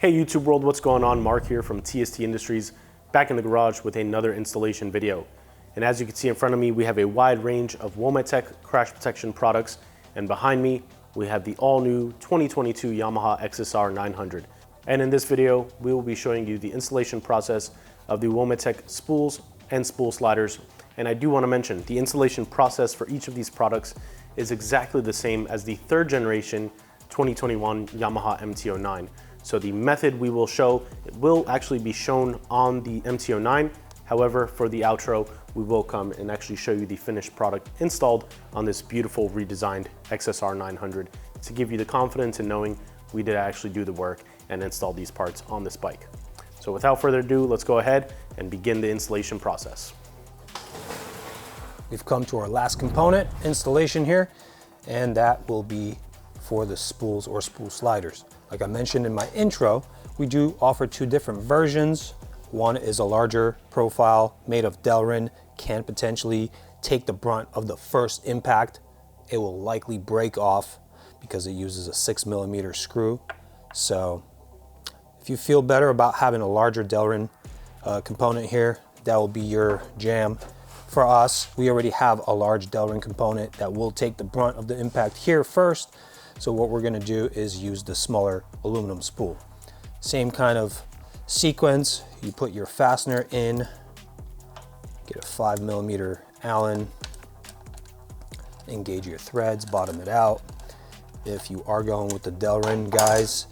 Hey YouTube world, what's going on? Mark here from TST Industries, back in the garage with another installation video. And as you can see in front of me, we have a wide range of Womet-Tech crash protection products, and behind me we have the all-new 2022 Yamaha XSR900. And in this video, we will be showing you the installation process of the Womet-Tech spools and spool sliders. And I do want to mention, the installation process for each of these products is exactly the same as the third generation 2021 Yamaha MT-09. So the method we will show, it will actually be shown on the MT-09. However, for the outro, we will come and actually show you the finished product installed on this beautiful redesigned XSR900 to give you the confidence in knowing we did actually do the work and install these parts on this bike. So without further ado, let's go ahead and begin the installation process. We've come to our last component installation here, and that will be for the spools or spool sliders. Like I mentioned in my intro, we do offer two different versions. One is a larger profile made of Delrin, can potentially take the brunt of the first impact. It will likely break off because it uses a 6mm screw. So if you feel better about having a larger Delrin component here, that will be your jam. For us, we already have a large Delrin component that will take the brunt of the impact here first. So what we're gonna do is use the smaller aluminum spool. Same kind of sequence. You put your fastener in, get a 5mm Allen, engage your threads, bottom it out. If you are going with the Delrin, guys,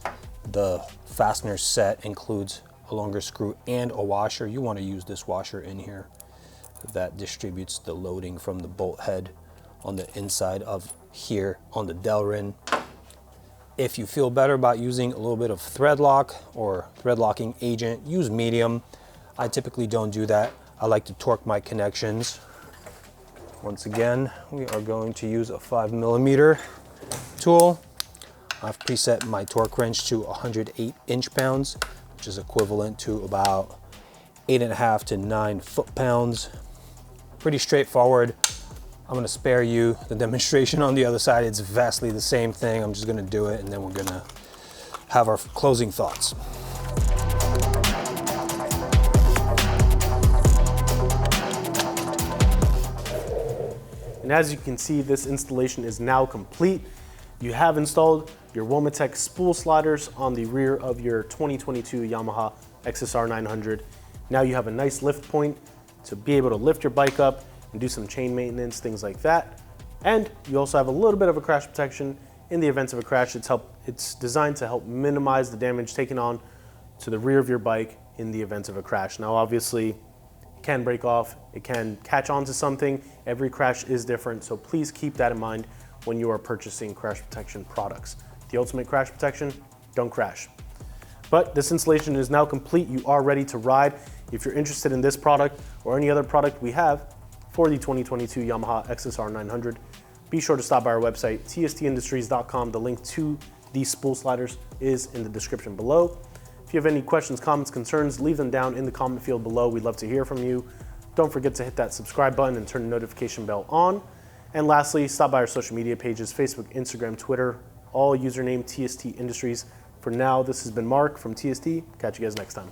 the fastener set includes a longer screw and a washer. You wanna use this washer in here. That distributes the loading from the bolt head on the inside of here on the Delrin. If you feel better about using a little bit of thread lock or thread locking agent, use medium. I typically don't do that. I like to torque my connections. Once again, we are going to use a 5mm tool. I've preset my torque wrench to 108 inch-pounds, which is equivalent to about 8.5 to 9 foot-pounds. Pretty straightforward. I'm gonna spare you the demonstration on the other side. It's vastly the same thing. I'm just gonna do it and then we're gonna have our closing thoughts. And as you can see, this installation is now complete. You have installed your Womet-Tech spool sliders on the rear of your 2022 Yamaha XSR900. Now you have a nice lift point to be able to lift your bike up and do some chain maintenance, things like that. And you also have a little bit of a crash protection in the event of a crash. It's designed to help minimize the damage taken on to the rear of your bike in the event of a crash. Now obviously, it can break off, it can catch onto something. Every crash is different, so please keep that in mind when you are purchasing crash protection products. The ultimate crash protection, don't crash. But this installation is now complete. You are ready to ride. If you're interested in this product or any other product we have for the 2022 Yamaha XSR900, be sure to stop by our website, tstindustries.com. The link to these spool sliders is in the description below. If you have any questions, comments, concerns, leave them down in the comment field below. We'd love to hear from you. Don't forget to hit that subscribe button and turn the notification bell on. And lastly, stop by our social media pages, Facebook, Instagram, Twitter, all username TST Industries. For now, this has been Mark from TST. Catch you guys next time.